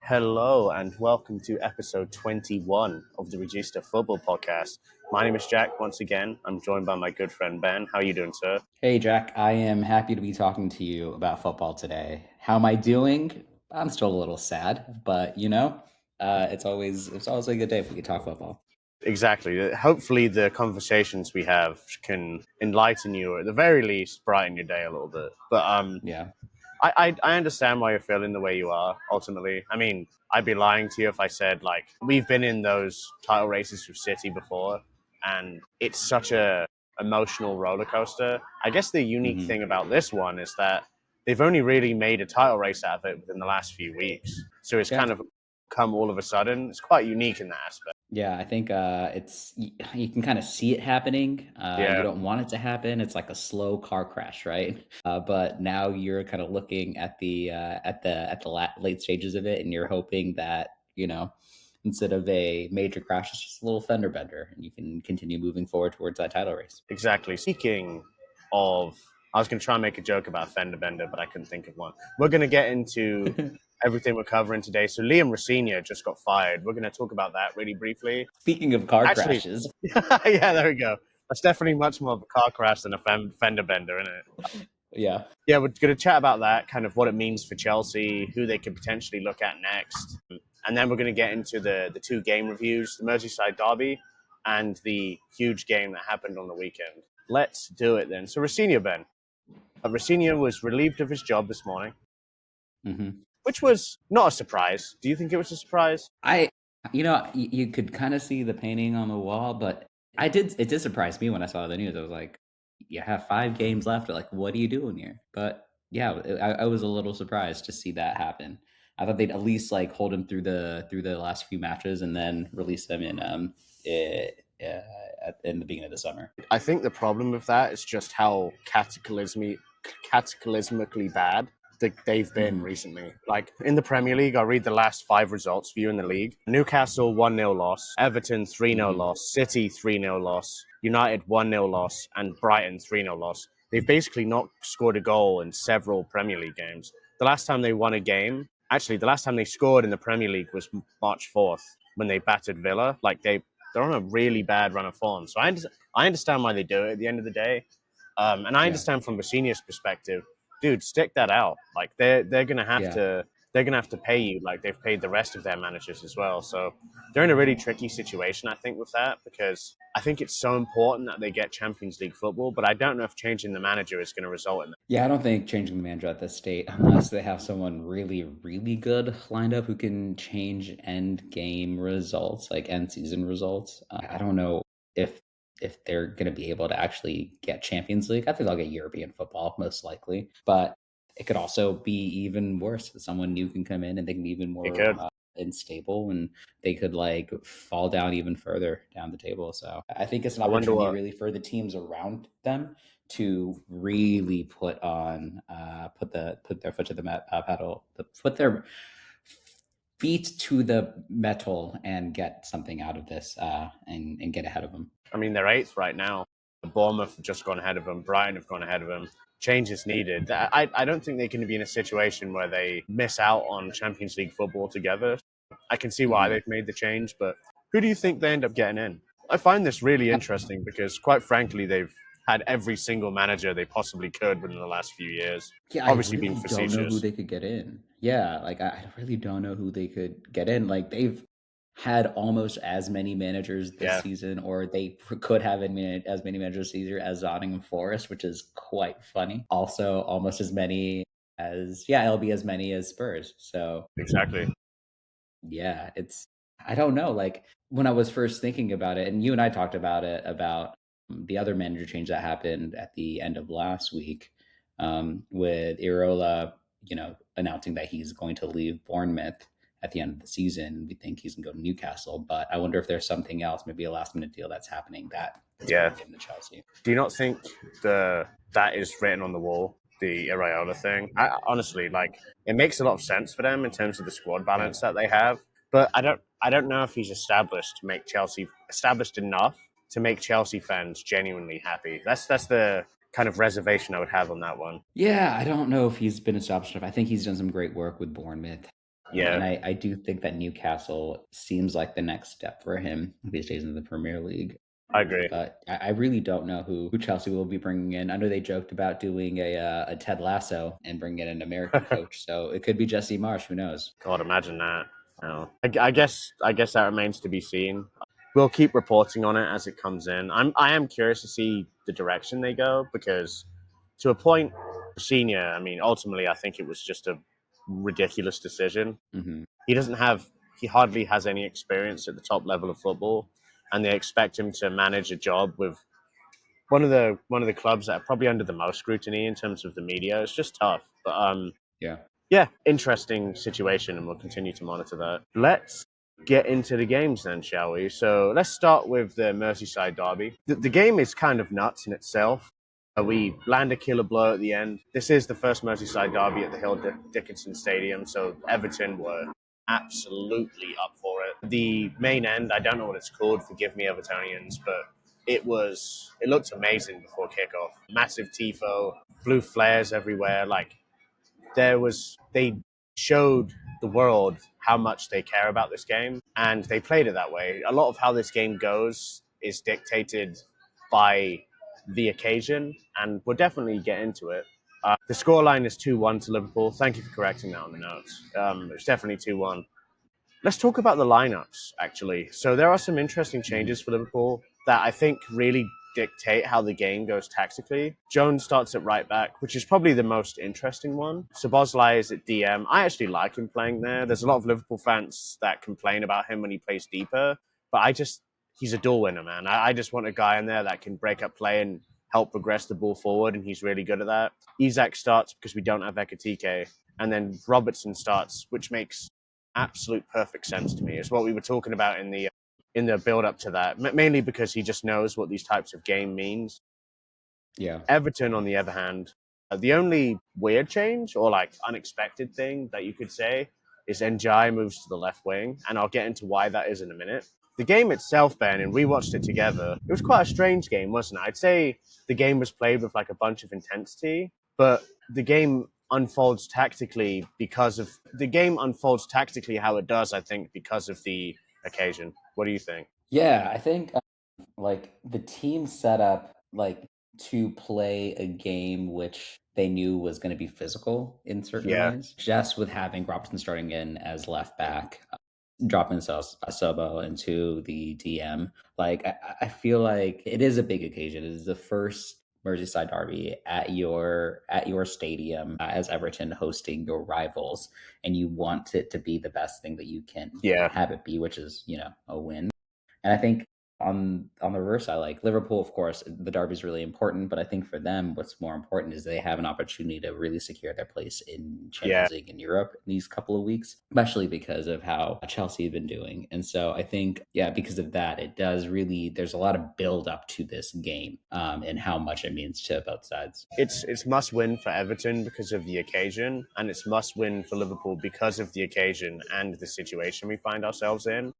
Hello and welcome to episode 21 of the Regista Football Podcast. My name is Jack once again. I'm joined by my good friend Ben. How are you doing, sir? Hey Jack, I am happy to be talking to you about football today. How am I doing? I'm still a little sad, but it's always a good day if we can talk football. Exactly. Hopefully, the conversations we have can enlighten you, or at the very least, brighten your day a little bit. But Yeah. I understand why you're feeling the way you are. Ultimately, I mean, I'd be lying to you if I said like we've been in those title races with City before, and it's such a emotional roller coaster. I guess the unique hmm thing about this one is that they've only really made a title race out of it within the last few weeks, so it's Yeah. kind of come all of a sudden. It's quite unique in that aspect. Yeah, I think you can kind of see it happening. You Yeah, don't want it to happen. It's like a slow car crash, right? But now you're kind of looking at the late stages of it, and you're hoping that instead of a major crash, it's just a little fender bender, and you can continue moving forward towards that title race. exactly. Speaking of, I was going to try and make a joke about fender bender, but I couldn't think of one. We're going to get into everything we're covering today. So Liam Rosenior just got fired. We're going to talk about that really briefly. Speaking of car Actually, crashes, yeah, there we go. That's definitely much more of a car crash than a fender bender, isn't it? yeah. Yeah, we're going to chat about that, kind of what it means for Chelsea, who they could potentially look at next. And then we're going to get into the two game reviews, the Merseyside Derby and the huge game that happened on the weekend. Let's do it then. So Rosenior, Ben. Rosenior was relieved of his job this morning, hmm which was not a surprise. Do you think it was a surprise? I, you could kind of see the painting on the wall, but it did surprise me when I saw the news. I was like, you have 5 games left. Like, what are you doing here? But yeah, I was a little surprised to see that happen. I thought they'd at least like hold him through the last few matches and then release him in the beginning of the summer. I think the problem with that is just how cataclysmically bad they've been hmm recently. Like in the Premier League, I'll read the last five results for you in the league. Newcastle 1-0 loss, Everton 3-0 hmm loss, City 3-0 loss, United 1-0 loss, and Brighton 3-0 loss. They've basically not scored a goal in several Premier League games. The last time they won a game, actually, the last time they scored in the Premier League was March 4th when they battered Villa. They're on a really bad run of form. So I understand why they do it at the end of the day. And I Yeah. understand from the senior's perspective, dude, stick that out. Like they're gonna have Yeah. to they're gonna have to pay you like they've paid the rest of their managers as well. So they're in a really tricky situation, I think, with that because I think it's so important that they get Champions League football, but I don't know if changing the manager is going to result in that. Yeah, I don't think changing the manager at this state, unless they have someone really, really good lined up who can change end game results, like end season results. I don't know if they're going to be able to actually get Champions League. I think they'll get European football most likely, but it could also be even worse. Someone new can come in and they can be even It more could. unstable, and they could like fall down even further down the table. So I think it's an I wonder opportunity what. really for the teams around them to really put their foot to the pedal, put their feet to the metal and get something out of this and get ahead of them. I mean, they're eighth right now. Bournemouth have just gone ahead of them. Brighton have gone ahead of them. Change is needed. I don't think they can be in a situation where they miss out on Champions League football together. I can see why hmm they've made the change, but who do you think they end up getting in? I find this really interesting because, quite frankly, they've had every single manager they possibly could within the last few years. Yeah, I Obviously, being really don't know who facetious. they could get in. Yeah, like I really don't know who they could get in. Like they've had almost as many managers this Yeah, season, or they could have as many managers this year as Nottingham Forest, which is quite funny. Also, almost as many as it'll be as many as Spurs. So exactly. yeah, it's I don't know. Like when I was first thinking about it, and you and I talked about it about the other manager change that happened at the end of last week, with Irola, announcing that he's going to leave Bournemouth at the end of the season. We think he's going to go to Newcastle, but I wonder if there's something else, maybe a last minute deal that's happening that's going Yeah. to get into Chelsea. Do you not think that is written on the wall, the Iraola thing? Honestly, like it makes a lot of sense for them in terms of the squad Yeah. balance that they have. But I don't know if he's established enough to make Chelsea fans genuinely happy. That's the kind of reservation I would have on that one. Yeah, I don't know if he's been established enough. I think he's done some great work with Bournemouth. Yeah, And I do think that Newcastle seems like the next step for him if he stays in the Premier League. I agree. But I really don't know who Chelsea will be bringing in. I know they joked about doing a Ted Lasso and bringing in an American coach, so it could be Jesse Marsh. Who knows? God, imagine that. No. I guess that remains to be seen. We'll keep reporting on it as it comes in. I am curious to see the direction they go because, to a point, senior. I mean, ultimately, I think it was just a ridiculous decision. Hmm. He doesn't have. He hardly has any experience at the top level of football, and they expect him to manage a job with one of the clubs that are probably under the most scrutiny in terms of the media. It's just tough. But Yeah. yeah, interesting situation, and we'll continue to monitor that. Let's get into the games then, shall we? So let's start with the Merseyside Derby. The game is kind of nuts in itself. We land a killer blow at the end. This is the first Merseyside Derby at the Hill Dickinson Stadium, so Everton were absolutely up for it. The main end, I don't know what it's called, forgive me, Evertonians, but it looked amazing before kickoff. Massive tifo, blue flares everywhere, like they showed the world how much they care about this game, and they played it that way. A lot of how this game goes is dictated by the occasion, and we'll definitely get into it. The scoreline is 2-1 to Liverpool. Thank you for correcting that on the notes. It's definitely 2-1. Let's talk about the lineups, actually. So there are some interesting Hmm. changes for Liverpool that I think really dictate how the game goes tactically. Jones starts at right back, which is probably the most interesting one. Szoboszlai is at DM. I actually like him playing there. There's a lot of Liverpool fans that complain about him when he plays deeper, but he's a duel winner, man. I just want a guy in there that can break up play and help progress the ball forward, and he's really good at that. Isak starts because we don't have Ekatike, and then Robertson starts, which makes absolute perfect sense to me. It's what we were talking about in the build up to that, mainly because he just knows what these types of game means. Yeah. Everton, on the other hand, the only weird change or like unexpected thing that you could say is Njai moves to the left wing, and I'll get into why that is in a minute. The game itself, Ben, and we watched it together. It was quite a strange game, wasn't it? I'd say the game was played with like a bunch of intensity, but the game unfolds tactically how it does. I think because of the occasion. What do you think? Yeah, I think like the team set up like to play a game which they knew was going to be physical in certain Yeah, ways. Just with having Robertson starting in as left back, dropping Sobo into the DM, like I feel like it is a big occasion. It is the first Merseyside derby at your stadium as Everton hosting your rivals, and you want it to be the best thing that you can yeah, have it be, which is a win. And I think on the reverse side, like Liverpool, of course, the derby is really important. But I think for them, what's more important is they have an opportunity to really secure their place in yeah. Champions League in Europe in these couple of weeks, especially because of how Chelsea have been doing. And so I think, yeah, because of that, it does really. There's a lot of build up to this game, and how much it means to both sides. It's must win for Everton because of the occasion, and it's must win for Liverpool because of the occasion and the situation we find ourselves in.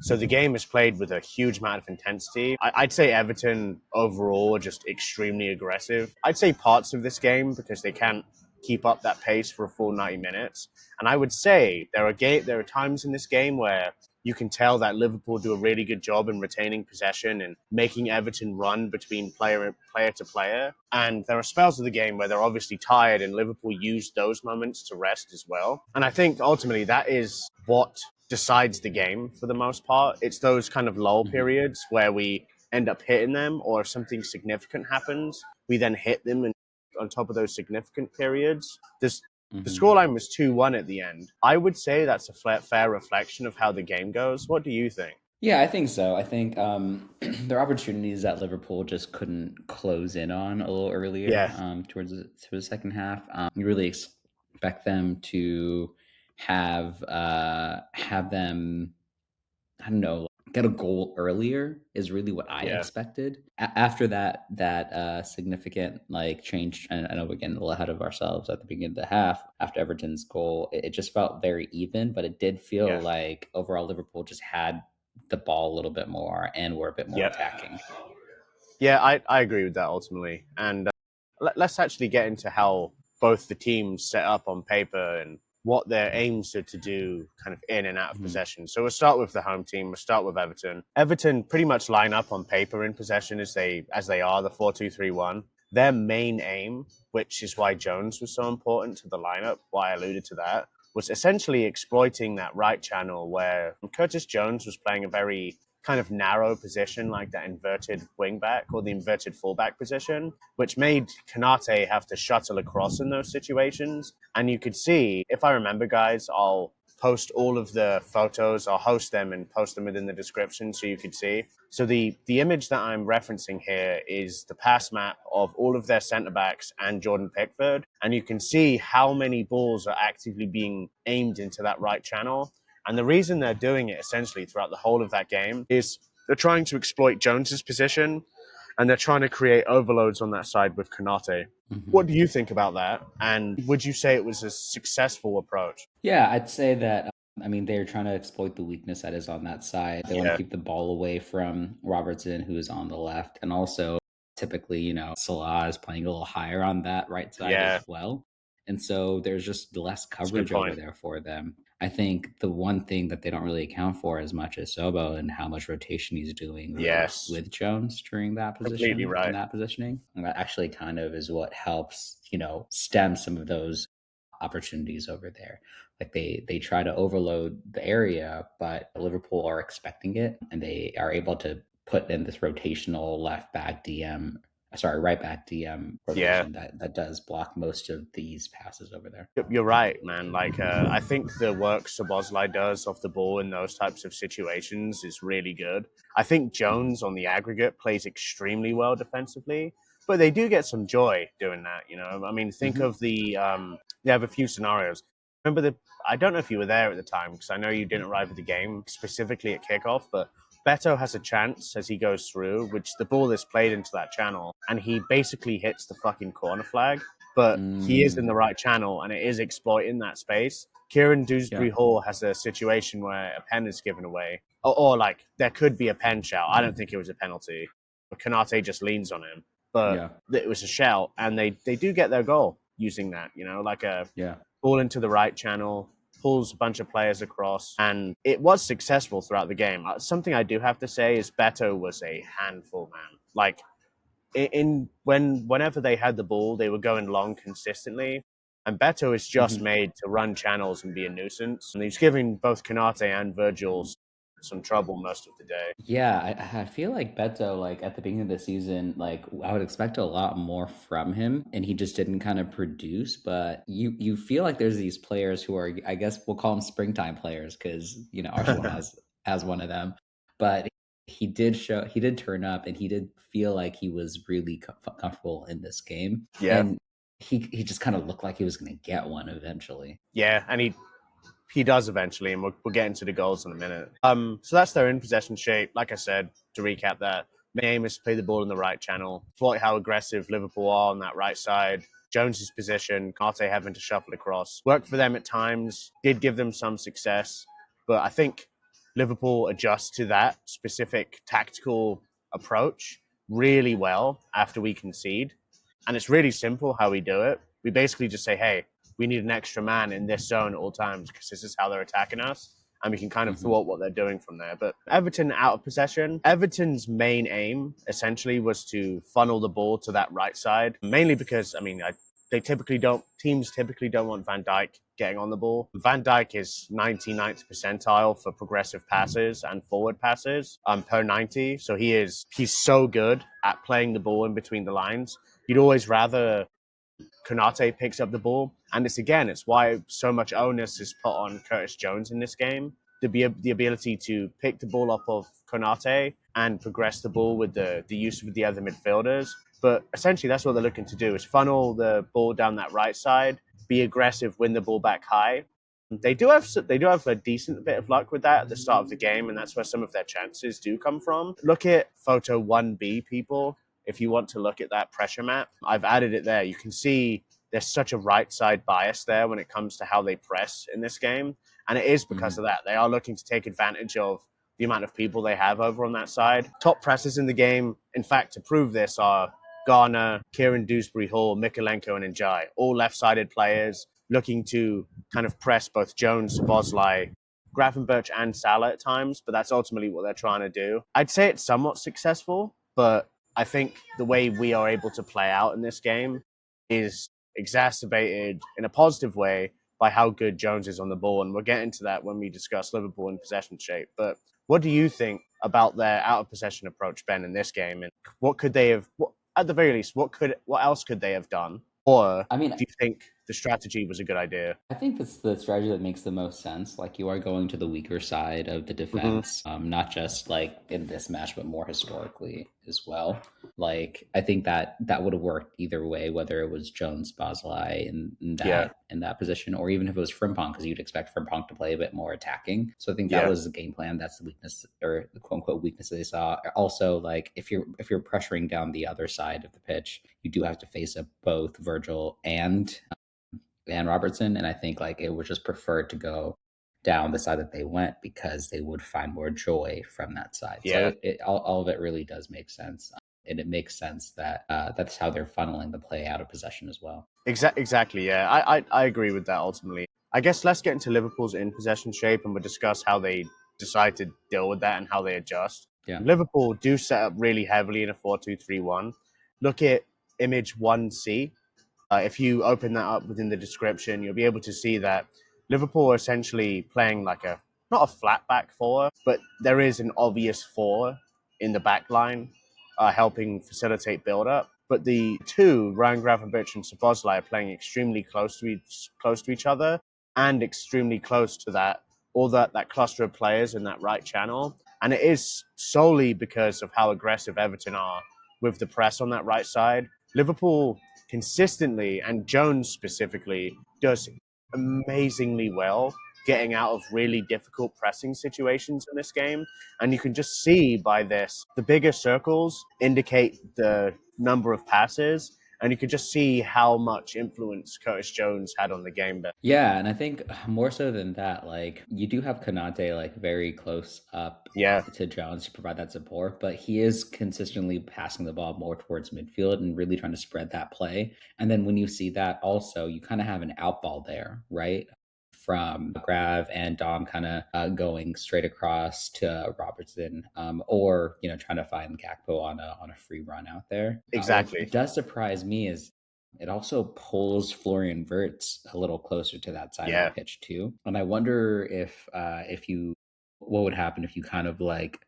So the game is played with a huge amount of intensity. I'd say Everton overall are just extremely aggressive. I'd say parts of this game because they can't keep up that pace for a full 90 minutes. And I would say there are times in this game where you can tell that Liverpool do a really good job in retaining possession and making Everton run between player to player. And there are spells of the game where they're obviously tired, and Liverpool use those moments to rest as well. And I think ultimately that is what decides the game for the most part. It's those kind of lull Hmm. periods where we end up hitting them, or if something significant happens, we then hit them. And on top of those significant periods, the Hmm. scoreline was 2-1 at the end. I would say that's a fair reflection of how the game goes. What do you think? Yeah, I think so. I think there are opportunities that Liverpool just couldn't close in on a little earlier Yeah, towards the second half. You really expect them to have them, I don't know, get a goal earlier is really what I yeah, expected. After that significant like change, and I know we're getting a little ahead of ourselves at the beginning of the half. After Everton's goal, it just felt very even, but it did feel yeah, like overall Liverpool just had the ball a little bit more and were a bit more yeah. attacking. Yeah, I agree with that ultimately. And let's actually get into how both the teams set up on paper and what their aims are to do kind of in and out of Mm-hmm. possession. So we'll start with the home team. We'll start with Everton. Everton pretty much line up on paper in possession as they are, the 4-2-3-1. Their main aim, which is why Jones was so important to the lineup, why I alluded to that, was essentially exploiting that right channel where Curtis Jones was playing a very kind of narrow position, like that inverted wingback or the inverted fullback position, which made Kanate have to shuttle across in those situations. And you could see, if I remember, guys, I'll post all of the photos. I'll host them and post them within the description so you could see. So the image that I'm referencing here is the pass map of all of their centre backs and Jordan Pickford, and you can see how many balls are actively being aimed into that right channel. And the reason they're doing it essentially throughout the whole of that game is they're trying to exploit Jones's position, and they're trying to create overloads on that side with Konate. Mm-hmm. What do you think about that? And would you say it was a successful approach? Yeah, I'd say that. I mean, they're trying to exploit the weakness that is on that side. They want to Yeah, keep the ball away from Robertson, who is on the left, and also typically, Salah is playing a little higher on that right side yeah, as well. And so there's just less that's a good coverage over point. there for them. I think the one thing that they don't really account for as much as Sobo and how much rotation he's doing Yes, with Jones during that completely position and right. that positioning. And that actually kind of is what helps, stem some of those opportunities over there. Like they try to overload the area, but Liverpool are expecting it, and they are able to put in this rotational left back DM, sorry, right back DM Yeah, rotation that does block most of these passes over there. you're right, man. Like, I think the work Szoboszlai does off the ball in those types of situations is really good. I think Mm-hmm. Jones on the aggregate plays extremely well defensively, but they do get some joy doing that. I mean, think Mm-hmm. of they have a few scenarios. Remember I don't know if you were there at the time because I know you didn't arrive at the game specifically at kickoff, but Beto has a chance as he goes through, which the ball is played into that channel, and he basically hits the fucking corner flag, but he is in Mm, the right channel and it is exploiting that space. Kieran yeah. Dewsbury Hall has a situation where a pen is given away, or like there could be a pen shout. I don't think it was a penalty, but Kanate just leans on him, but Yeah. it was a shout, and they do get their goal using that. Like a Yeah. ball into the right channel, pulls a bunch of players across, and it was successful throughout the game. Something I do have to say is Beto was a handful, man. Like whenever they had the ball, they were going long consistently. And Beto is just Mm-hmm. made to run channels and be a nuisance. And he's giving both Kanate and Virgil some trouble most of the day. Yeah, I feel like Beto, like at the beginning of the season, like I would expect a lot more from him, and he just didn't kind of produce. But you feel like there's these players who are, I guess we'll call them springtime players, because Arsenal has one of them. But he did turn up, and he did feel like he was really comfortable in this game, Yeah, and he just kind of looked like he was going to get one eventually. yeah, and he does eventually, and we'll get into the goals in a minute. So that's their in possession shape. Like I said, to recap that, main aim is to play the ball in the right channel, exploit how aggressive Liverpool are on that right side. Jones's position, Kante having to shuffle across. Worked for them at times, did give them some success, but I think Liverpool adjust to that specific tactical approach really well after we concede. And it's really simple how we do it. We basically just say, hey, we need an extra man in this zone at all times because this is how they're attacking us. And we can kind of Hmm. thwart what they're doing from there. But Everton out of possession. Everton's main aim essentially was to funnel the ball to that right side, mainly because, I mean, teams typically don't want Van Dijk getting on the ball. Van Dijk is 99th percentile for progressive passes and forward passes per 90. So he's so good at playing the ball in between the lines. You'd always rather Konate picks up the ball. And it's why so much onus is put on Curtis Jones in this game. The ability to pick the ball up of Konate and progress the ball with the use of the other midfielders. But essentially, that's what they're looking to do: is funnel the ball down that right side, be aggressive, win the ball back high. They do have a decent bit of luck with that at the start of the game, and that's where some of their chances do come from. Look at photo 1B, people. If you want to look at that pressure map, I've added it there. You can see there's such a right side bias there when it comes to how they press in this game. And it is because Hmm. of that. They are looking to take advantage of the amount of people they have over on that side. Top pressers in the game, in fact, to prove this, are Garner, Kieran Dewsbury Hall, Mikolenko, and Njai, all left sided players. looking to kind of press both Jones, Bosley, Gravenberch, and Salah at times, but that's ultimately what they're trying to do. I'd say it's somewhat successful, but I think the way we are able to play out in this game is exacerbated in a positive way by how good Jones is on the ball. And we'll get into that when we discuss Liverpool in possession shape. But what do you think about their out of possession approach, Ben, in this game? And what could they have, at the very least, what else could they have done? Or I mean, do you think the strategy was a good idea? I think that's the strategy that makes the most sense. Like you are going to the weaker side of the Mm-hmm. defense, not just like in this match, but more historically as well. Like I think that that would have worked either way, whether it was Jones, Bosley Yeah, in that position, or even if it was Frimpong, because you'd expect Frimpong to play a bit more attacking. So I think that yeah, was the game plan. That's the weakness or the quote unquote weakness that they saw. Also, like if you're pressuring down the other side of the pitch, you do have to face up both Virgil and Robertson. And I think like it was just preferred to go down the side that they went because they would find more joy from that side. So yeah. all of it really does make sense. And it makes sense that that's how they're funneling the play out of possession as well. Exactly. Yeah, I agree with that. Ultimately, I guess let's get into Liverpool's in possession shape, and we'll discuss how they decide to deal with that and how they adjust. Yeah. Liverpool do set up really heavily in a 4-2-3-1. Look at image 1C. If you open that up within the description, you'll be able to see that Liverpool are essentially playing like a not a flat back four, but there is an obvious four in the back line, helping facilitate build up. But the two, Ryan Gravenberch and Szoboszlai, are playing extremely close to each other and extremely close to that cluster of players in that right channel. And it is solely because of how aggressive Everton are with the press on that right side. Liverpool consistently, and Jones specifically, does amazingly well getting out of really difficult pressing situations in this game. And you can just see by this, the bigger circles indicate the number of passes. And you can just see how much influence Curtis Jones had on the game. But Yeah, and I think more so than that, like you do have Kanate like very close up yeah, to Jones to provide that support, but he is consistently passing the ball more towards midfield and really trying to spread that play. And then when you see that also, you kind of have an out ball there, right? From Grav and Dom kind of going straight across to Robertson, or you know trying to find Gakpo on a free run out there. What exactly. does surprise me is it also pulls Florian Wirtz a little closer to that side of the Yeah. pitch too. And I wonder if you what would happen if you kind of like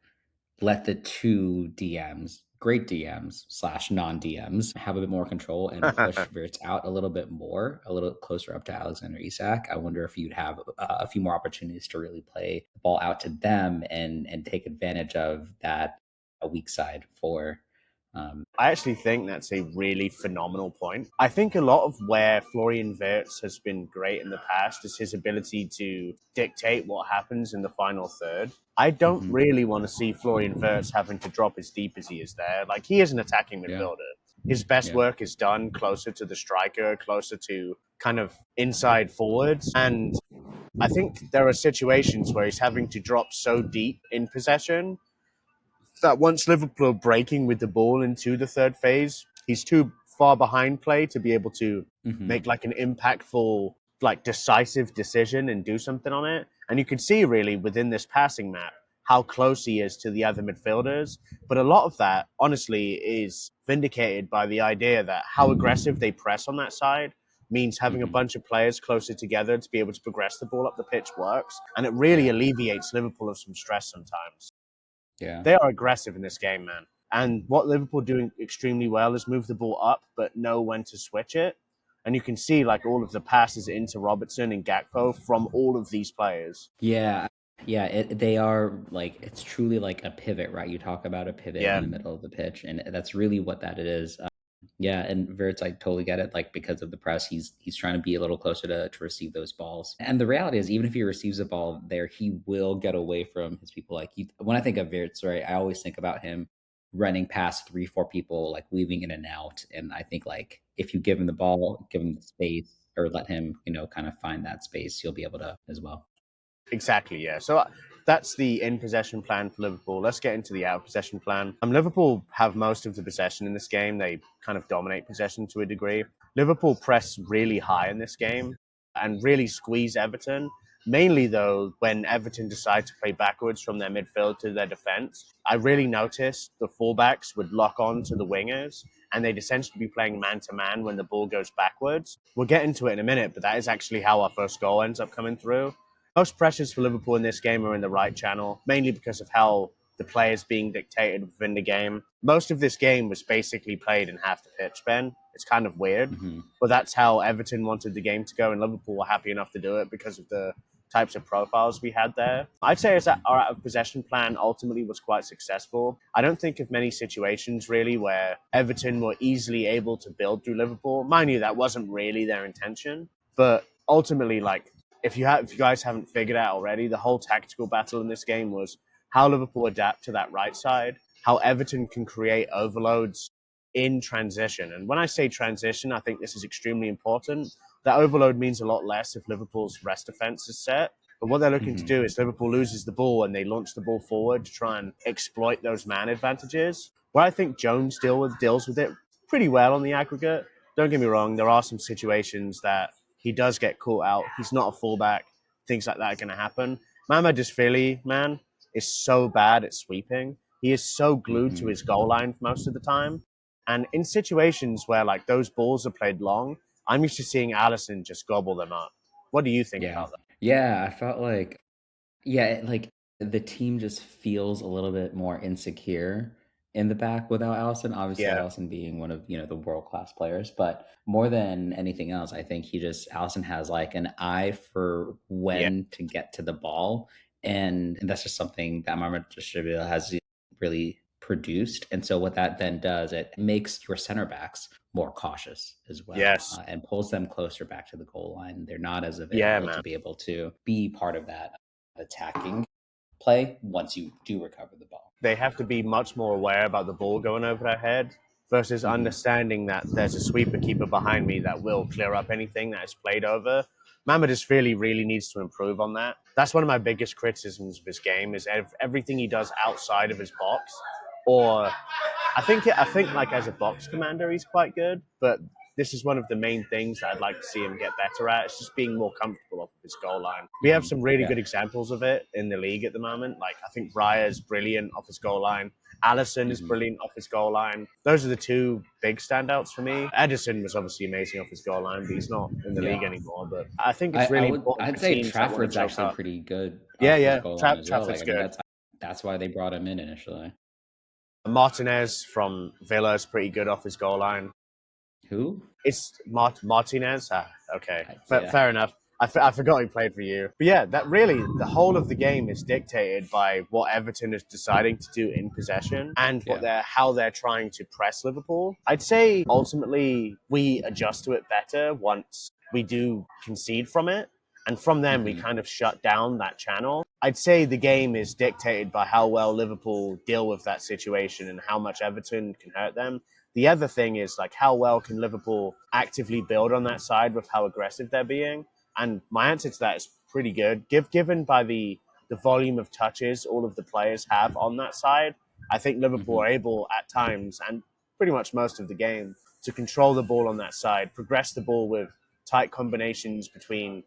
let the two DMs, great DMs slash non DMs, have a bit more control and push Wirtz out a little bit more, a little closer up to Alexander Isak. I wonder if you'd have a few more opportunities to really play the ball out to them and take advantage of that a weak side for I actually think that's a really phenomenal point. I think a lot of where Florian Wirtz has been great in the past is his ability to dictate what happens in the final third. I don't mhm. really want to see Florian Wirtz having to drop as deep as he is there. Like, he is an attacking Yeah. midfielder. His best Yeah. work is done closer to the striker, closer to kind of inside forwards. And I think there are situations where he's having to drop so deep in possession that once Liverpool are breaking with the ball into the third phase, he's too far behind play to be able to Mhm. make like an impactful, like decisive decision and do something on it. And you can see really within this passing map how close he is to the other midfielders. But a lot of that, honestly, is vindicated by the idea that how aggressive they press on that side means having a Mhm. bunch of players closer together to be able to progress the ball up the pitch works. And it really Yeah. alleviates Liverpool of some stress sometimes. Yeah. They are aggressive in this game, man. And what Liverpool doing extremely well is move the ball up, but know when to switch it. And you can see like all of the passes into Robertson and Gakpo from all of these players. Yeah. Yeah, they are like it's truly like a pivot, right? You talk about a pivot in Yeah, the middle of the pitch, and that's really what that it is. Yeah, and Verts, I totally get it. Like because of the press, he's trying to be a little closer to receive those balls. And the reality is, even if he receives a ball there, he will get away from his people. Like when I think of Verts, right, I always think about him running past three, four people, like weaving in and out. And I think like if you give him the ball, give him the space, or let him, you know, kind of find that space, he'll be able to as well. exactly. Yeah. So that's the in possession plan for Liverpool. Let's get into the out of possession plan. Liverpool have most of the possession in this game. They kind of dominate possession to a degree. Liverpool press really high in this game. and really squeeze Everton. Mainly, though, when Everton decide to play backwards from their midfield to their defence, I really noticed the fullbacks would lock on to the wingers and they'd essentially be playing man to man when the ball goes backwards. We'll get into it in a minute, but that is actually how our first goal ends up coming through. Most pressures for Liverpool in this game are in the right channel, mainly because of how the players being dictated within the game. Most of this game was basically played in half the pitch, Ben. It's kind of weird, Mm-hmm. but that's how Everton wanted the game to go, and Liverpool were happy enough to do it because of the types of profiles we had there. I'd say our out of possession plan ultimately was quite successful. I don't think of many situations really where Everton were easily able to build through Liverpool. Mind you, that wasn't really their intention, but ultimately, like if you guys haven't figured out already, the whole tactical battle in this game was how Liverpool adapt to that right side, how Everton can create overloads in transition. And when I say transition, I think this is extremely important. That overload means a lot less if Liverpool's rest defense is set. But what they're looking to Mm-hmm. do is Liverpool loses the ball and they launch the ball forward to try and exploit those man advantages. Where I think Jones deals with it pretty well on the aggregate. Don't get me wrong, there are some situations that he does get caught out. He's not a fullback. Things like that are going to happen. Mama Philly, man, is so bad at sweeping. He is so glued to Mm-hmm. his goal line most of the time. And in situations where like those balls are played long, I'm used to seeing Allison just gobble them up. What do you think Yeah. about that? Yeah, I felt like like the team just feels a little bit more insecure in the back without Allison. Obviously, Yeah, Allison being one of the world class players, but more than anything else, I think Allison has like an eye for yeah, when to get to the ball, and that's just something that Marmot Distributor has really produced. And so what that then does, it makes your center backs more cautious as well, yes, and pulls them closer back to the goal line. They're not as yeah, available man. to be able to be part of that attacking play once you do recover the ball. They have to be much more aware about the ball going over their head versus Mm-hmm. understanding that there's a sweeper keeper behind me that will clear up anything that is played over. Mamadou really needs to improve on that. That's one of my biggest criticisms of his game is everything he does outside of his box. Or I think like as a box commander he's quite good, but this is one of the main things that I'd like to see him get better at. It's just being more comfortable off of his goal line. We have Mm-hmm. some really Yeah. good examples of it in the league at the moment. Like I think Briar's brilliant off his goal line. Allison is Mm-hmm. brilliant off his goal line. Those are the two big standouts for me. Edison was obviously amazing off his goal line, but he's not in the Yeah. league anymore. But I think it's I really would important I'd for say teams that want to Trafford's choke actually up. pretty good Yeah, off his yeah. goal line as well. Like Trafford's I mean good. that's why they brought him in initially. Martinez from Villa is pretty good off his goal line. Who? It's Martinez. Ah, okay, Yeah. fair enough. I forgot he played for you. But yeah, that really the whole of the game is dictated by what Everton is deciding to do in possession and Yeah. how they're trying to press Liverpool. I'd say ultimately we adjust to it better once we do concede from it, and from then we Mm-hmm. kind of shut down that channel. I'd say the game is dictated by how well Liverpool deal with that situation and how much Everton can hurt them. The other thing is like how well can Liverpool actively build on that side with how aggressive they're being? And my answer to that is pretty good. Given by the volume of touches all of the players have on that side, I think Liverpool Mm-hmm. are able at times and pretty much most of the game to control the ball on that side, progress the ball with tight combinations between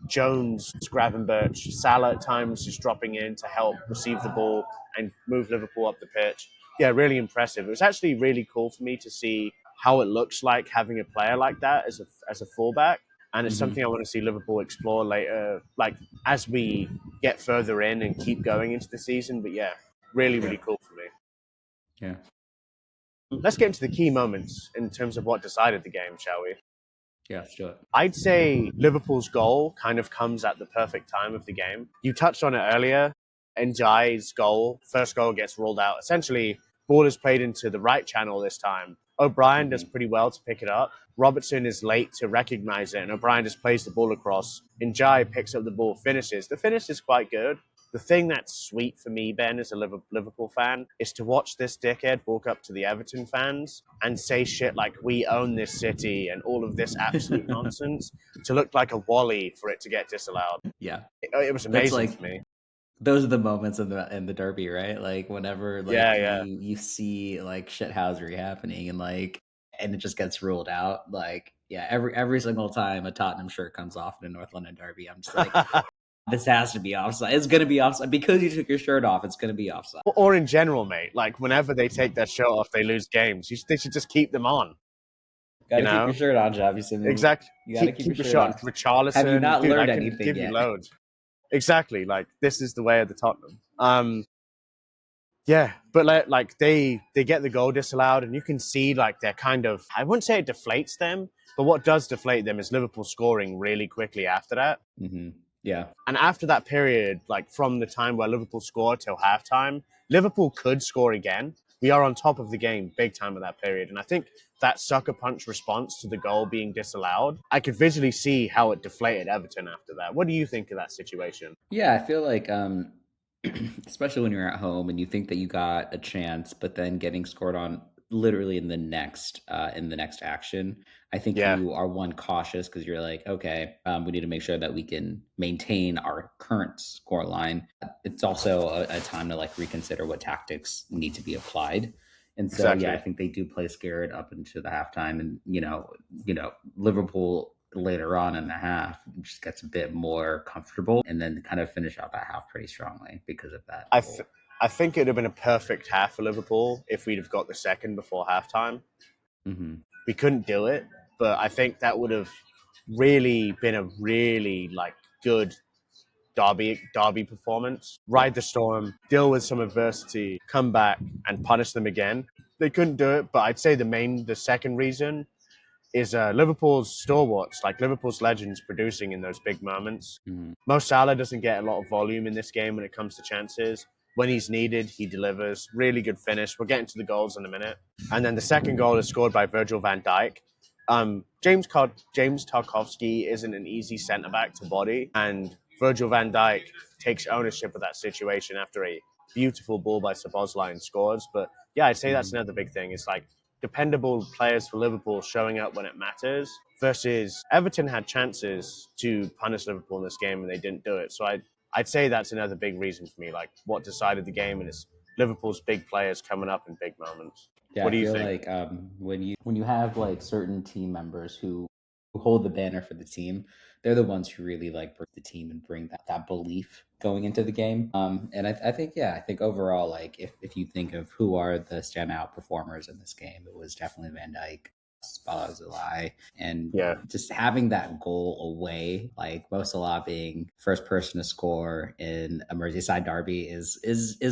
Jones, Gravenberch, Salah at times just dropping in to help receive the ball and move Liverpool up the pitch. Yeah, really impressive. It was actually really cool for me to see how it looks like having a player like that as a fullback, and it's Mm-hmm. something I want to see Liverpool explore later, like as we get further in and keep going into the season. But yeah, Yeah. really cool for me. Yeah. Let's get into the key moments in terms of what decided the game, shall we? Yeah. Let's do it. I'd say Liverpool's goal kind of comes at the perfect time of the game. You touched on it earlier. Njai's goal, first goal gets ruled out. Essentially, ball is played into the right channel this time. O'Brien does Mm-hmm. pretty well to pick it up. Robertson is late to recognize it, and O'Brien just plays the ball across. Njai picks up the ball, finishes. The finish is quite good. The thing that's sweet for me, Ben, as a Liverpool fan, is to watch this dickhead walk up to the Everton fans and say shit like, we own this city and all of this absolute nonsense to look like a Wally for it to get disallowed. Yeah. It was That's amazing like for me. those are the moments in the derby, right? Like whenever like Yeah, you see like shithousery happening and it just gets ruled out. Like Yeah, every single time a Tottenham shirt comes off in a North London derby, I'm just like, this has to be offside. It's going to be offside because you took your shirt off. It's going to be offside. Or in general, mate, like whenever they take their shirt off, they lose games. They should just keep them on, Got you to keep your know? shirt on, Javison. Exactly. You got to keep your Keep your shirt shirt on. on. Have you Richarlison, not dude, I learned could anything give you yet? loads. Exactly. Like this is the way of the Tottenham. Yeah, but like they get the goal disallowed, and you can see like they're kind of, I wouldn't say it deflates them, but what does deflate them is Liverpool scoring really quickly after that. Mm-hmm. Yeah. And after that period, like from the time where Liverpool scored till halftime, Liverpool could score again. We are on top of the game big time at that period. And I think that sucker punch response to the goal being disallowed, I could visually see how it deflated Everton after that. What do you think of that situation? Yeah, I feel like especially when you're at home and you think that you got a chance, but then getting scored on literally in the next action, I think Yeah, you are one cautious because you're like, okay, we need to make sure that we can maintain our current score line. It's also a time to like reconsider what tactics need to be applied. And so, yeah, I exactly. think they do play scared up into the halftime, and Liverpool later on in the half just gets a bit more comfortable, and then kind of finish out that half pretty strongly because of that I, th- goal. I think it would have been a perfect half for Liverpool if we'd have got the second before halftime. Mm-hmm. We couldn't do it, but I think that would have really been a really like good Derby performance. Yeah. Ride the storm, deal with some adversity, come back and punish them again. They couldn't do it, but I'd say the second reason is Liverpool's stalwarts, like Liverpool's legends, producing in those big moments. Mm-hmm. Mo Salah doesn't get a lot of volume in this game when it comes to chances. When he's needed, he delivers. Really good finish. We'll get into the goals in a minute. And then the second goal is scored by Virgil van Dijk. James Tarkowski isn't an easy centre back to body, and Virgil van Dijk takes ownership of that situation after a beautiful ball by Szoboszlai and scores. But yeah, I'd say that's Mm-hmm. another big thing. It's like dependable players for Liverpool showing up when it matters versus Everton had chances to punish Liverpool in this game and they didn't do it. So I'd say that's another big reason for me, like what decided the game, and it's Liverpool's big players coming up in big moments. Yeah, What I do you feel think? like when you have like certain team members who hold the banner for the team, they're the ones who really like bring the team and bring that belief going into the game. And I think I think overall, like if you think of who are the standout performers in this game, it was definitely Van Dijk, Spalletti, and Yeah, just having that goal away, like Mo Salah being first person to score in a Merseyside derby is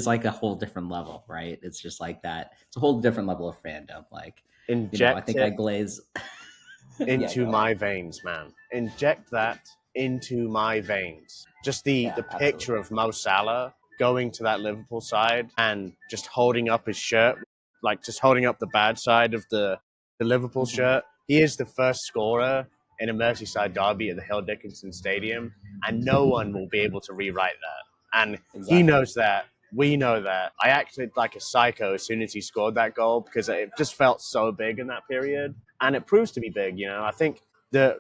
like a whole different level, right? It's just like that. It's a whole different level of fandom. Like, I inject think I it glaze. Yeah, into go ahead. my veins, man. Inject that into my veins. Just the Yeah, picture absolutely. of Mo Salah going to that Liverpool side and just holding up his shirt, like just holding up the bad side of the Liverpool Hmm. shirt. He is the first scorer in a Merseyside derby at the Hill Dickinson Stadium, and no one will be able to rewrite that. And he Exactly. knows that. We know that. I acted like a psycho as soon as he scored that goal because it just felt so big in that period, and it proves to be big. I think the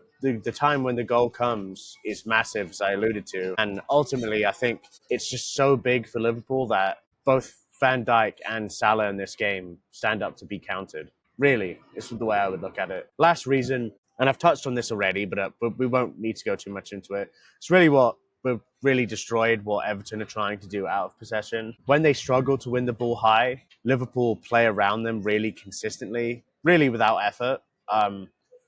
time when the goal comes is massive, as I alluded to, and ultimately I think it's just so big for Liverpool that both Van Dijk and Salah in this game stand up to be counted. Really, this is the way I would look at it. Last reason, and I've touched on this already, but we won't need to go too much into it. It's really what really destroyed what Everton are trying to do out of possession. When they struggle to win the ball high, Liverpool play around them really consistently, really without effort. Um,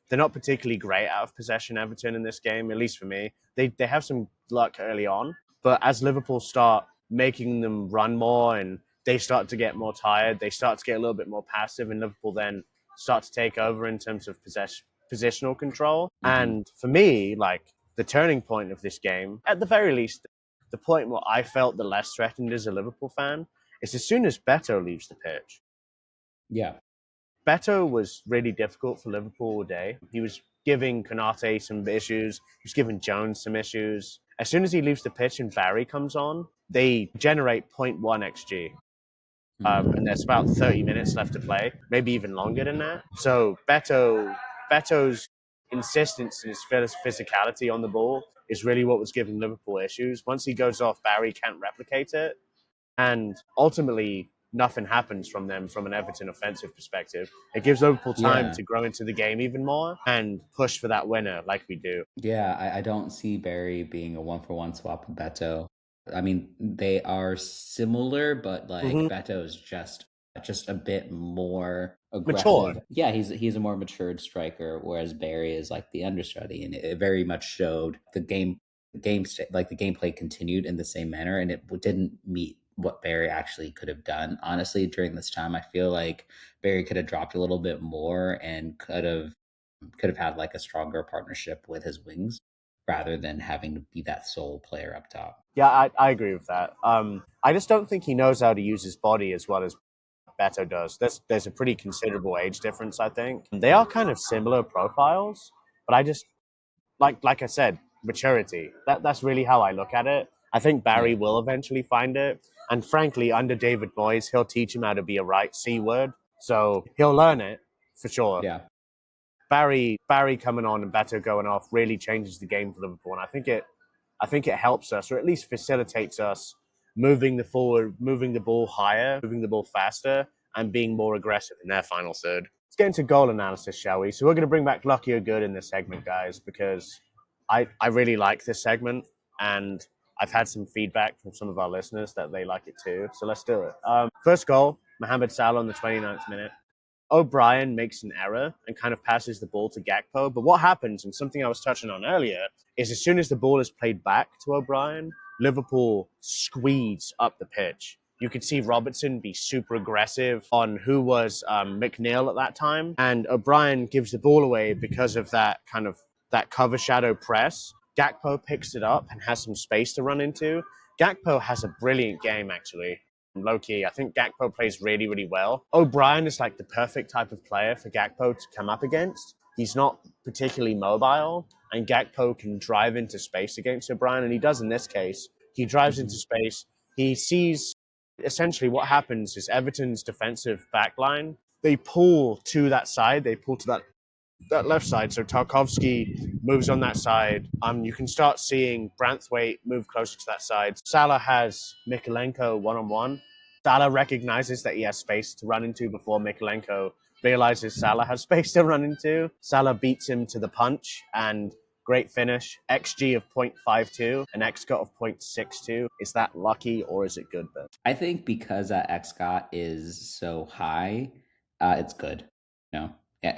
they're not particularly great out of possession, Everton, in this game, at least for me. They have some luck early on, but as Liverpool start making them run more and they start to get more tired, they start to get a little bit more passive, and Liverpool then start to take over in terms of positional control. Hmm. And for me, like the turning point of this game, at the very least, the point where I felt the less threatened as a Liverpool fan is as soon as Beto leaves the pitch. Yeah. Beto was really difficult for Liverpool all day. He was giving Konate some issues. He was giving Jones some issues. As soon as he leaves the pitch and Barry comes on, they generate zero point 0.1 xg. And Hmm. there's about 30 minutes left to play, maybe even longer than that. So Beto's insistence and his physicality on the ball is really what was giving Liverpool issues. Once he goes off, Barry can't replicate it. And ultimately, nothing happens from them from an Everton offensive perspective. It gives Liverpool time Yeah. to grow into the game even more and push for that winner like we do. Yeah, I don't see Barry being a one-for-one swap with Beto. I mean, they are similar, but like Hmm. Beto is just a bit more Mature. aggressive. Yeah, he's a more matured striker, whereas Barry is like the understudy, and it very much showed like the gameplay continued in the same manner, and it didn't meet what Barry actually could have done. Honestly, during this time, I feel like Barry could have dropped a little bit more and could have had like a stronger partnership with his wings rather than having to be that sole player up top. Yeah, I agree with that. I just don't think he knows how to use his body as well as Beto does. There's a pretty considerable age difference, I think. They are kind of similar profiles, but I just like I said, maturity. That's really how I look at it. I think Yeah. Barry will eventually find it, and frankly, under David Moyes, he'll teach him how to be a right C word. So he'll learn it for sure. Yeah. Barry coming on and Beto going off really changes the game for Liverpool, and I think it helps us, or at least facilitates us moving the forward, moving the ball higher, moving the ball faster, and being more aggressive in their final third. Let's get into goal analysis, shall we? So we're going to bring back Lucky or Good in this segment, guys, because I really like this segment, and I've had some feedback from some of our listeners that they like it too. So let's do it. First goal, Mohamed Salah on the 29th minute. O'Brien makes an error and kind of passes the ball to Gakpo. But what happens, and something I was touching on earlier, is as soon as the ball is played back to O'Brien, Liverpool squeeze up the pitch. You could see Robertson be super aggressive on who was McNeil at that time, and O'Brien gives the ball away because of that cover shadow press. Gakpo picks it up and has some space to run into. Gakpo has a brilliant game, actually. Low key, I think Gakpo plays really, really well. O'Brien is like the perfect type of player for Gakpo to come up against. He's not particularly mobile, and Gakpo can drive into space against O'Brien, and he does in this case. He drives into Mhm. space. He sees essentially what happens is Everton's defensive backline, they pull to that side, they pull to that left side. So Tarkovsky moves on that side. You can start seeing Branthwaite move closer to that side. Salah has Mikalenko one-on-one. Salah recognizes that he has space to run into before Mikalenko realizes Salah has space to run into. Salah beats him to the punch and great finish. XG of 0.52, an XGOT of 0.62. Is that lucky or is it good, Ben? I think because that XGOT is so high, it's good. Yeah,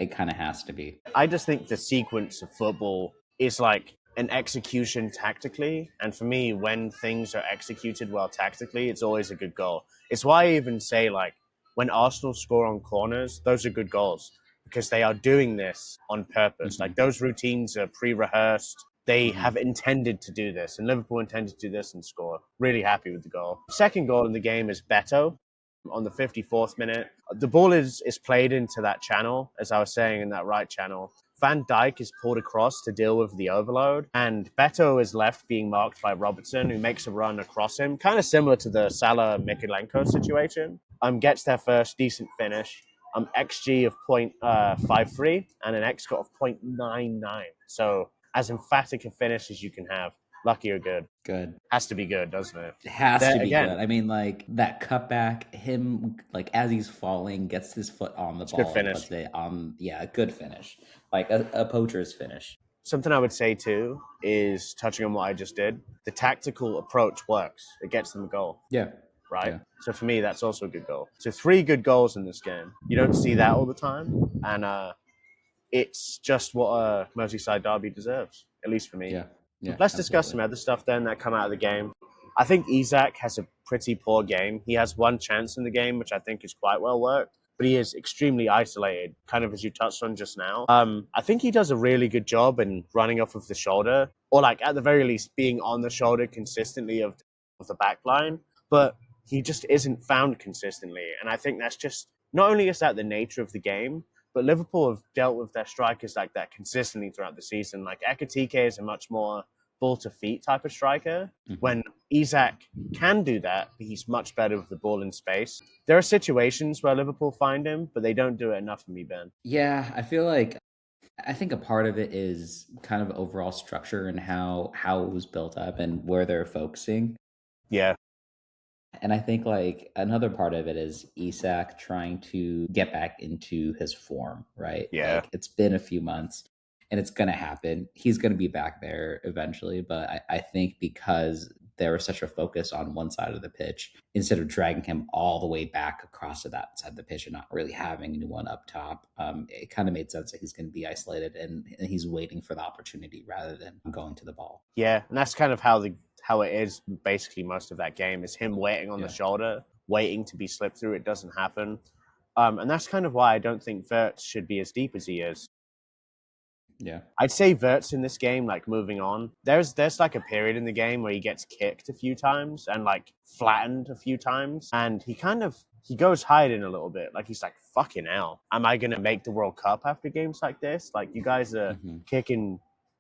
it kind of has to be. I just think the sequence of football is like an execution tactically. And for me, when things are executed well tactically, it's always a good goal. It's why I even say, like, when Arsenal score on corners, those are good goals because they are doing this on purpose. Hmm. Like, those routines are pre rehearsed. They Hmm. have intended to do this, and Liverpool intended to do this and score. Really happy with the goal. Second goal in the game is Beto on the 54th minute. The ball is played into that channel, as I was saying, in that right channel. Van Dijk is pulled across to deal with the overload, and Beto is left being marked by Robertson, who makes a run across him, kind of similar to the Salah Mikalenko situation. Gets their first decent finish. XG of 0.53 and an XGOT of 0.99. So as emphatic a finish as you can have. Lucky or good? Good. Has to be good, doesn't it? It has There to be again, good. I mean, like that cutback, him like as he's falling, gets his foot on the it's a good ball and finish. puts it on. Yeah, a good finish, like a poacher's finish. Something I would say too is touching on what I just did. The tactical approach works. It gets them a goal, Yeah, right? yeah. So for me, that's also a good goal. So three good goals in this game. You don't see that all the time, and it's just what a Merseyside Derby deserves, at least for me. Yeah, yeah, Let's discuss absolutely. some other stuff then that come out of the game. I think Isak has a pretty poor game. He has one chance in the game, which I think is quite well worked, but he is extremely isolated, kind of as you touched on just now. I think he does a really good job in running off of the shoulder, or like at the very least being on the shoulder consistently of the back line, but he just isn't found consistently. And I think that's just not only is that the nature of the game, but Liverpool have dealt with their strikers like that consistently throughout the season. Like Ekatike is a much more ball to feet type of striker. Hmm. When Isak can do that, he's much better with the ball in space. There are situations where Liverpool find him, but they don't do it enough for me, Ben. Yeah, I think a part of it is kind of overall structure and how it was built up and where they're focusing. Yeah. And I think like another part of it is Isak trying to get back into his form, right? Yeah. Like it's been a few months and it's going to happen. He's going to be back there eventually. But I think because there was such a focus on one side of the pitch, instead of dragging him all the way back across to that side of the pitch and not really having anyone up top, it kind of made sense that he's going to be isolated and he's waiting for the opportunity rather than going to the ball. Yeah, and that's kind of how it is basically most of that game is him waiting on the Yeah. shoulder, waiting to be slipped through. It doesn't happen. And that's kind of why I don't think Wirtz should be as deep as he is. Yeah. I'd say Wirtz in this game, like moving on, there's like a period in the game where he gets kicked a few times and like flattened a few times, and he goes hiding a little bit. Like he's like, fucking hell, am I gonna make the World Cup after games like this? Like you guys are Hmm. kicking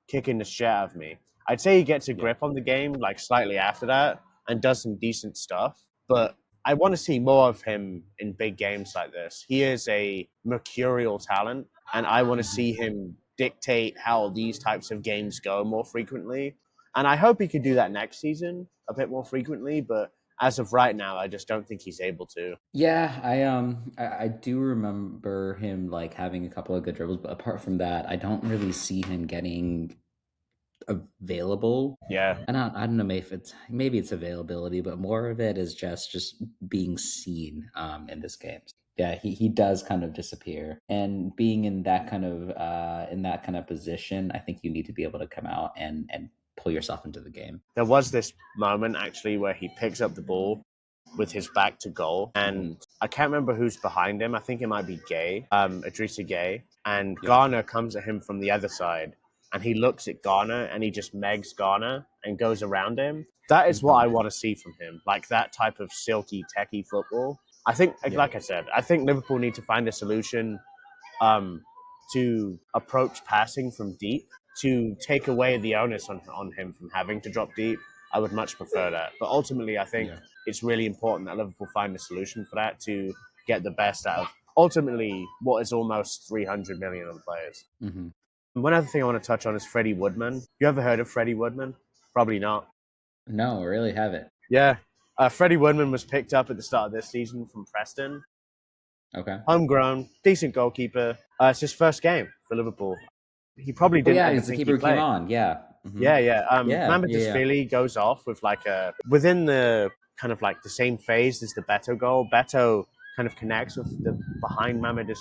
the shit out of me. I'd say he gets a Yeah. grip on the game like slightly after that and does some decent stuff, but I want to see more of him in big games like this. He is a mercurial talent, and I want to Hmm. see him dictate how these types of games go more frequently. And I hope he could do that next season a bit more frequently, but as of right now, I just don't think he's able to. Yeah, I do remember him like having a couple of good dribbles, but apart from that, I don't really see him getting available. Yeah, And I don't know if maybe it's availability, but more of it is just being seen in this game. Yeah, he does kind of disappear, and being in that kind of position, I think you need to be able to come out and pull yourself into the game. there was this moment actually where he picks up the ball with his back to goal, Hmm. and I can't remember who's behind him. I think it might be Gay, Idrissa Gay, and Yeah. Garner comes at him from the other side, and he looks at Garner and he just megs Garner and goes around him. That is what Hmm. I want to see from him, like that type of silky, techie football. I think, Yeah. like I said, I think Liverpool need to find a solution um, to approach passing from deep to take away the onus on him from having to drop deep. I would much prefer that. But ultimately, I think Yeah. it's really important that Liverpool find a solution for that to get the best out of ultimately what is almost 300 million on players. Hmm. And one other thing I want to touch on is Freddie Woodman. You ever heard of Freddie Woodman? Probably not. No, I really haven't. Yeah. Freddie Woodman was picked up at the start of this season from Preston. Okay. Homegrown, decent goalkeeper. It's his first game for Liverpool. He probably Oh didn't yeah, even he's the think keeper he'd who came play. on. Yeah. Hmm. Yeah, yeah. Yeah. Yeah. Yeah. Mamadou goes off with like a within the kind of like the same phase as the Beto goal. Beto kind of connects with the behind Mamadou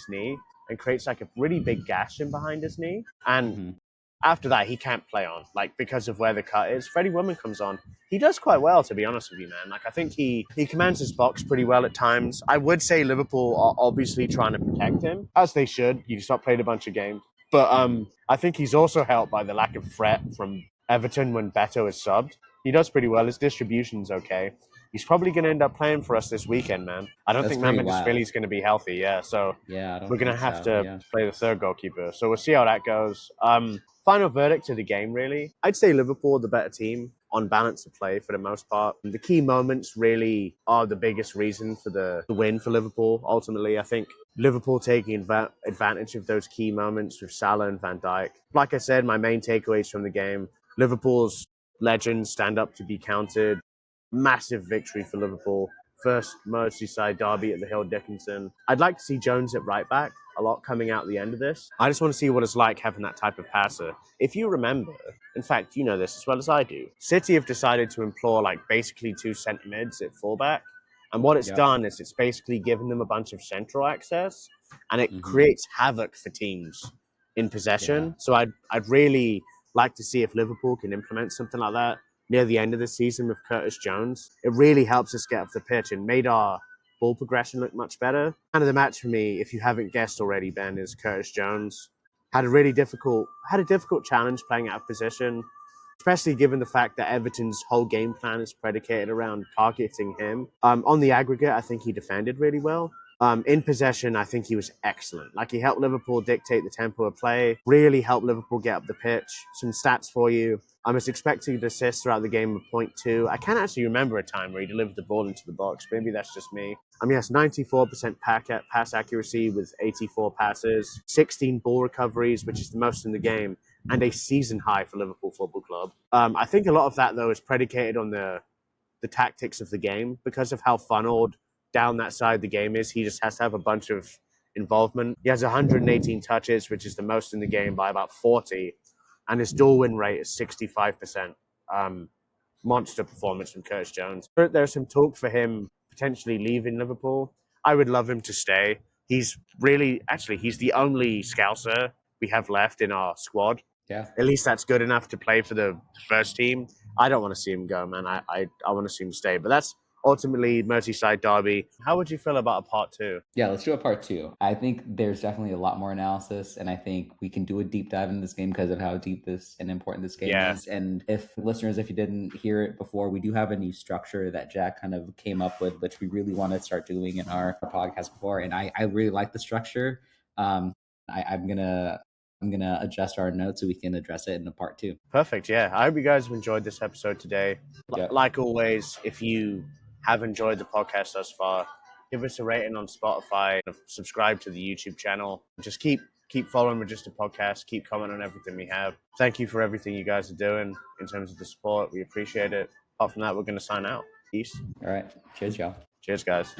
knee and creates like a really big gash in behind his knee. And Hmm. after that, he can't play on, like because of where the cut is. Freddie Woodman comes on. He does quite well, to be honest with you, man. Like I think he commands his box pretty well at times. I would say Liverpool are obviously trying to protect him, as they should. You just not played a bunch of games, but Hmm. I think he's also helped by the lack of threat from Everton when Beto is subbed. He does pretty well. His distribution's okay. He's probably going to end up playing for us this weekend, man. I don't That's think pretty Mamadou wild. is going to be healthy, yeah. So Yeah, I we're don't going to think have so. to Yeah. play the third goalkeeper. So we'll see how that goes. Final verdict to the game, really. I'd say Liverpool are the better team on balance of play for the most part. The key moments really are the biggest reason for the win for Liverpool. Ultimately, I think Liverpool taking advantage of those key moments with Salah and Van Dijk. Like I said, my main takeaways from the game: Liverpool's legends stand up to be counted. Massive victory for Liverpool. First Merseyside Derby at the Hill Dickinson. I'd like to see Jones at right back a lot coming out the end of this. I just want to see what it's like having that type of passer. If you remember, in fact, you know this as well as I do, City have decided to employ like basically two centre mids at fullback. And what it's Yep. done is it's basically given them a bunch of central access and it Hmm. creates havoc for teams in Yeah. possession. So I'd really like to see if Liverpool can implement something like that near the end of the season with Curtis Jones. It really helps us get off the pitch and made our ball progression look much better. Kind of the match for me, if you haven't guessed already, Ben, is Curtis Jones. Had a difficult challenge playing out of position, especially given the fact that Everton's whole game plan is predicated around targeting him. On the aggregate, I think he defended really well. In possession, I think he was excellent. Like he helped Liverpool dictate the tempo of play, really helped Liverpool get up the pitch. Some stats for you. I was expecting to assist throughout the game of 0.2. I can't actually remember a time where he delivered the ball into the box. Maybe that's just me. Yes, 94% pass accuracy with 84 passes, 16 ball recoveries, which is the most in the game, and a season high for Liverpool Football Club. I think a lot of that, though, is predicated on the the tactics of the game, because of how funneled down that side of the game is. He just has to have a bunch of involvement. He has 118 touches, which is the most in the game by about 40, and his dual win rate is 65%. Monster performance from Curtis Jones. There's some talk for him potentially leaving Liverpool. I would love him to stay. He's really, actually, he's the only Scouser we have left in our squad. Yeah. At least that's good enough to play for the first team. I don't want to see him go, man. I want to see him stay. But that's ultimately Merseyside Derby. How would you feel about a part two? Yeah, let's do a part two. I think there's definitely a lot more analysis, and I think we can do a deep dive in this game because of how deep this and important this game Yeah. is. And if listeners, if you didn't hear it before, we do have a new structure that Jack kind of came up with, which we really want to start doing in our podcast before. And I really like the structure. I'm gonna adjust our notes so we can address it in the part two. Perfect. Yeah. I hope you guys have enjoyed this episode today. Yep. Like always, if you have enjoyed the podcast thus far, give us a rating on Spotify, subscribe to the YouTube channel. Just keep following Regista Podcast, keep commenting on everything we have. Thank you for everything you guys are doing in terms of the support. We appreciate it. Apart from that, we're going to sign out. Peace. All right. Cheers, y'all. Cheers, guys.